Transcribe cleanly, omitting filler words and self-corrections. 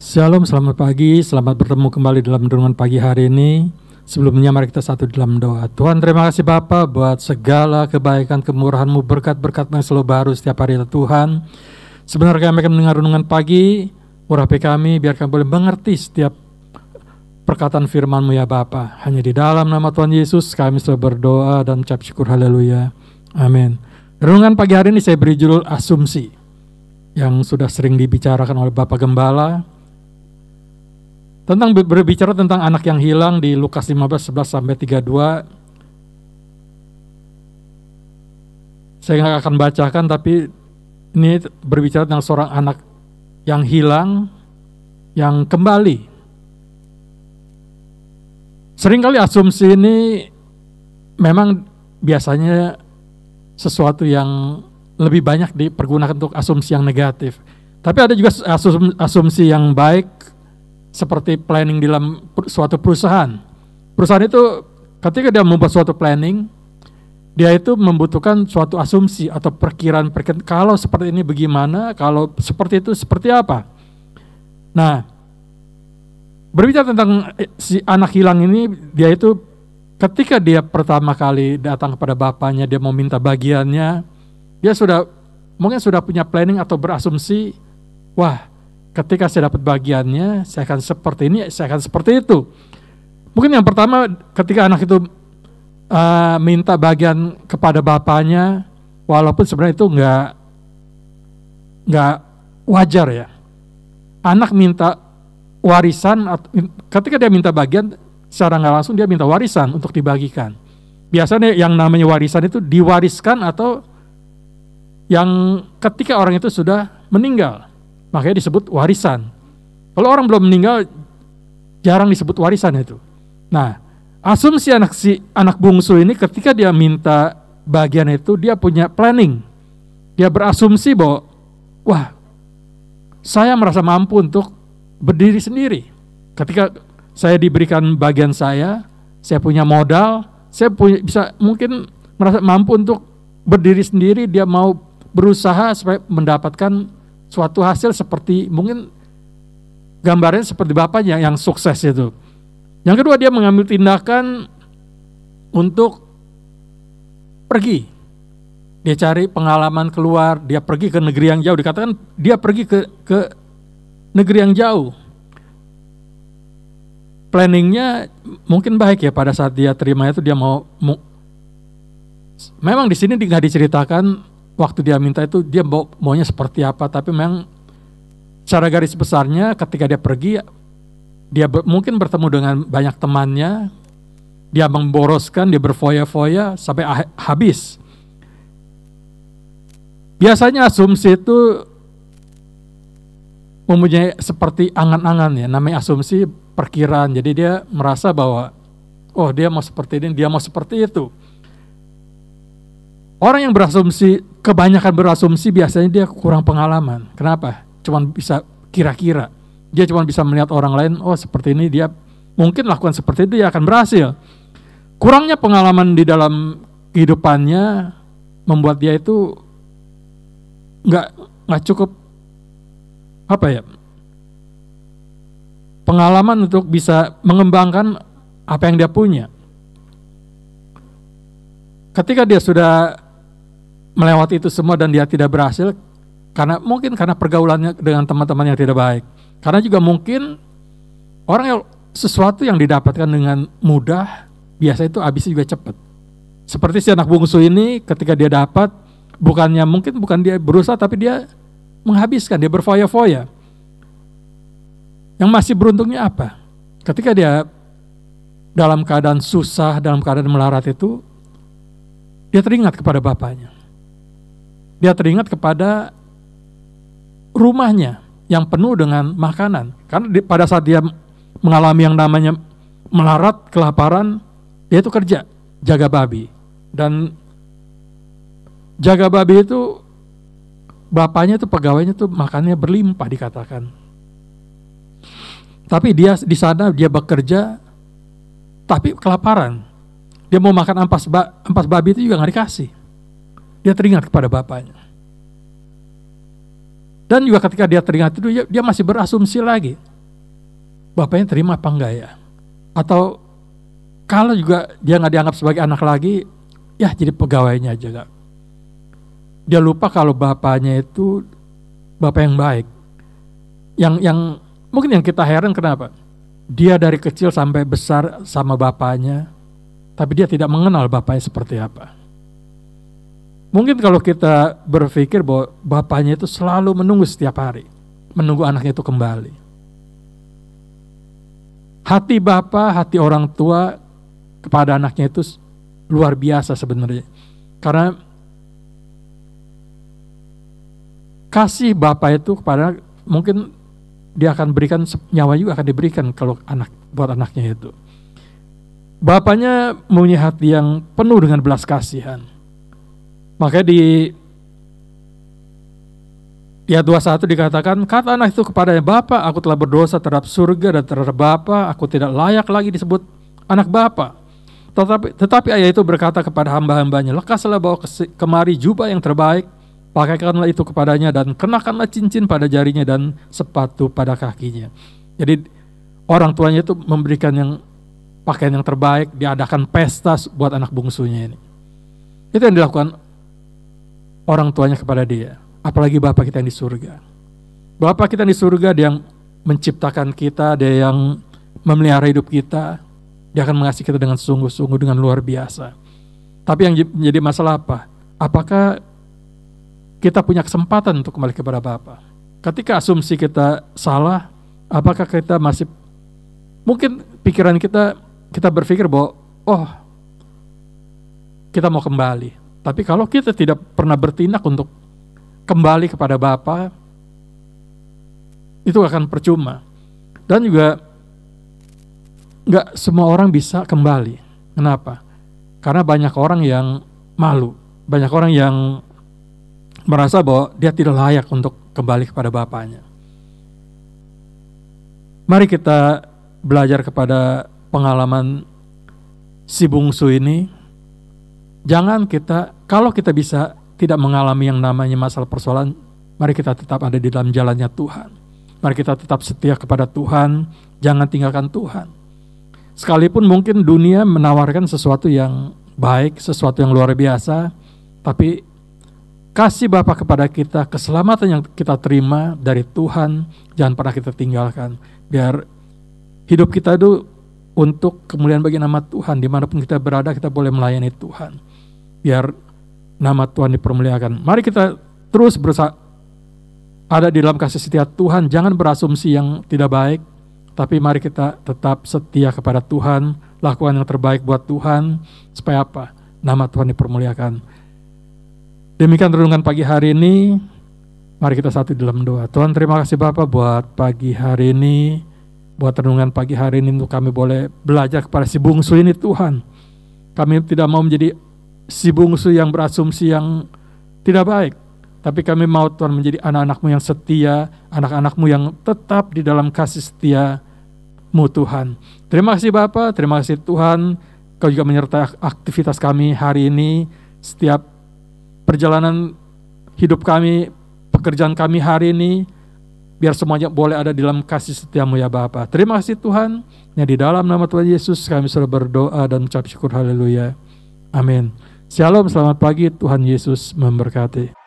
Shalom, selamat pagi, selamat bertemu kembali dalam renungan pagi hari ini. Sebelumnya mari kita satu dalam doa. Tuhan, terima kasih Bapa buat segala kebaikan, kemurahan-Mu, berkat-berkat yang selalu baru setiap hari Tuhan. Sebenarnya kami akan mendengar renungan pagi, urapi kami biar kami boleh mengerti setiap perkataan firman-Mu ya Bapa. Hanya di dalam nama Tuhan Yesus kami selalu berdoa dan ucap syukur, haleluya, amin. Renungan pagi hari ini saya beri judul asumsi, yang sudah sering dibicarakan oleh Bapak Gembala, tentang berbicara tentang anak yang hilang di Lukas 15:11-32. Saya nggak akan bacakan, tapi ini berbicara tentang seorang anak yang hilang, yang kembali. Seringkali asumsi ini memang biasanya sesuatu yang lebih banyak dipergunakan untuk asumsi yang negatif. Tapi ada juga asumsi yang baik, seperti planning dalam suatu perusahaan. Perusahaan itu ketika dia membuat suatu planning, dia itu membutuhkan suatu asumsi atau perkiraan kalau seperti ini bagaimana, kalau seperti itu seperti apa. Nah, berbicara tentang si anak hilang ini, dia itu ketika dia pertama kali datang kepada bapaknya, dia mau minta bagiannya, dia mungkin sudah punya planning atau berasumsi, wah, ketika saya dapat bagiannya, saya akan seperti ini, saya akan seperti itu. Mungkin yang pertama, ketika anak itu minta bagian kepada bapaknya, walaupun sebenarnya itu nggak wajar ya. Anak minta warisan, ketika dia minta bagian, secara nggak langsung dia minta warisan untuk dibagikan. Biasanya yang namanya warisan itu diwariskan atau yang ketika orang itu sudah meninggal, makanya disebut warisan. Kalau orang belum meninggal, jarang disebut warisan itu. Nah, asumsi anak bungsu ini ketika dia minta bagian itu, dia punya planning. Dia berasumsi bahwa, wah, saya merasa mampu untuk berdiri sendiri. Ketika saya diberikan bagian saya punya modal, saya bisa mungkin merasa mampu untuk berdiri sendiri. Dia mau berusaha supaya mendapatkan suatu hasil seperti mungkin gambarnya seperti bapaknya yang sukses itu. Yang kedua, dia mengambil tindakan untuk pergi. Dia cari pengalaman keluar, dia pergi ke negeri yang jauh. Dikatakan dia pergi ke negeri yang jauh. Planningnya mungkin baik ya, pada saat dia terima itu dia memang di sini nggak diceritakan waktu dia minta itu dia maunya seperti apa, tapi memang secara garis besarnya ketika dia pergi, dia mungkin bertemu dengan banyak temannya, dia memboroskan, dia berfoya-foya sampai habis. Biasanya asumsi itu mempunyai seperti angan-angan ya, namanya asumsi perkiraan. Jadi dia merasa bahwa, oh dia mau seperti ini, dia mau seperti itu. Orang yang kebanyakan berasumsi biasanya dia kurang pengalaman. Kenapa? Cuman bisa kira-kira. Dia cuma bisa melihat orang lain, oh seperti ini dia mungkin lakukan seperti itu, dia akan berhasil. Kurangnya pengalaman di dalam kehidupannya membuat dia itu nggak cukup pengalaman untuk bisa mengembangkan apa yang dia punya. Ketika dia sudah melewati itu semua dan dia tidak berhasil, karena pergaulannya dengan teman-teman yang tidak baik. Karena juga mungkin sesuatu yang didapatkan dengan mudah, biasanya itu habisnya juga cepat. Seperti si anak bungsu ini, ketika dia dapat, bukan dia berusaha, tapi dia menghabiskan, dia berfoya-foya. Yang masih beruntungnya apa? Ketika dia dalam keadaan susah, dalam keadaan melarat itu, dia teringat kepada bapaknya. Dia teringat kepada rumahnya yang penuh dengan makanan. Karena pada saat dia mengalami yang namanya melarat, kelaparan, dia itu kerja, jaga babi. Dan jaga babi itu, bapaknya itu pegawainya itu makannya berlimpah dikatakan. Tapi dia di sana dia bekerja, tapi kelaparan. Dia mau makan ampas babi itu juga nggak dikasih. Dia teringat kepada bapaknya. Dan juga ketika dia teringat itu, dia masih berasumsi lagi. bapaknya terima apa enggak ya? Atau kalau juga dia nggak dianggap sebagai anak lagi, ya jadi pegawainya aja Kak. Dia lupa kalau bapaknya itu bapak yang baik. Yang mungkin yang kita heran kenapa? Dia dari kecil sampai besar sama bapaknya, tapi dia tidak mengenal bapaknya seperti apa. Mungkin kalau kita berpikir bahwa bapaknya itu selalu menunggu setiap hari, menunggu anaknya itu kembali. Hati bapak, hati orang tua kepada anaknya itu luar biasa sebenarnya. Karena kasih bapak itu kepada, mungkin dia akan berikan nyawa juga akan diberikan kalau buat anaknya itu. Bapaknya mempunyai hati yang penuh dengan belas kasihan. Makanya di ayat 21 dikatakan, kata anak itu kepadanya, Bapak, aku telah berdosa terhadap surga dan terhadap Bapa, aku tidak layak lagi disebut anak Bapa. Tetapi ayah itu berkata kepada hamba-hambanya, lekaslah bawa kemari jubah yang terbaik, pakaikanlah itu kepadanya dan kenakanlah cincin pada jarinya dan sepatu pada kakinya. Jadi orang tuanya itu memberikan pakaian yang terbaik, diadakan pesta buat anak bungsunya ini. Itu yang dilakukan orang tuanya kepada dia. Apalagi Bapak kita yang di surga. Bapak kita yang di surga, dia yang menciptakan kita, dia yang memelihara hidup kita. Dia akan mengasihi kita dengan sungguh-sungguh, dengan luar biasa. Tapi yang menjadi masalah apa? Apakah kita punya kesempatan untuk kembali kepada Bapa? Ketika asumsi kita salah, apakah kita masih, mungkin pikiran kita berpikir bahwa kita mau kembali. Tapi kalau kita tidak pernah bertindak untuk kembali kepada Bapa, itu akan percuma. Dan juga nggak semua orang bisa kembali. Kenapa? Karena banyak orang yang malu, banyak orang yang merasa bahwa dia tidak layak untuk kembali kepada Bapaknya. Mari kita belajar kepada pengalaman si bungsu ini. Jangan kalau kita bisa tidak mengalami yang namanya masalah persoalan, mari kita tetap ada di dalam jalannya Tuhan. Mari kita tetap setia kepada Tuhan, jangan tinggalkan Tuhan. Sekalipun mungkin dunia menawarkan sesuatu yang baik, sesuatu yang luar biasa, tapi kasih Bapa kepada kita, keselamatan yang kita terima dari Tuhan, jangan pernah kita tinggalkan. Biar hidup kita itu untuk kemuliaan bagi nama Tuhan, dimanapun kita berada kita boleh melayani Tuhan. Biar nama Tuhan dipermuliakan. Mari kita terus berusaha ada di dalam kasih setia Tuhan, jangan berasumsi yang tidak baik, tapi mari kita tetap setia kepada Tuhan, lakukan yang terbaik buat Tuhan, supaya apa? Nama Tuhan dipermuliakan. Demikian renungan pagi hari ini, mari kita satu dalam doa. Tuhan, terima kasih Bapak buat pagi hari ini, buat renungan pagi hari ini untuk kami boleh belajar kepada si bungsu ini Tuhan. Kami tidak mau menjadi si bungsu yang berasumsi yang tidak baik, tapi kami mau Tuhan menjadi anak-anak-Mu yang setia, anak-anak-Mu yang tetap di dalam kasih setia-Mu Tuhan. Terima kasih Bapa, terima kasih Tuhan, Kau juga menyertai aktivitas kami hari ini, setiap perjalanan hidup kami, pekerjaan kami hari ini, biar semuanya boleh ada di dalam kasih setia-Mu ya Bapa. Terima kasih Tuhan, yang di dalam nama Tuhan Yesus kami sudah berdoa dan mengucap syukur, haleluya. Amin. Shalom, selamat pagi, Tuhan Yesus memberkati.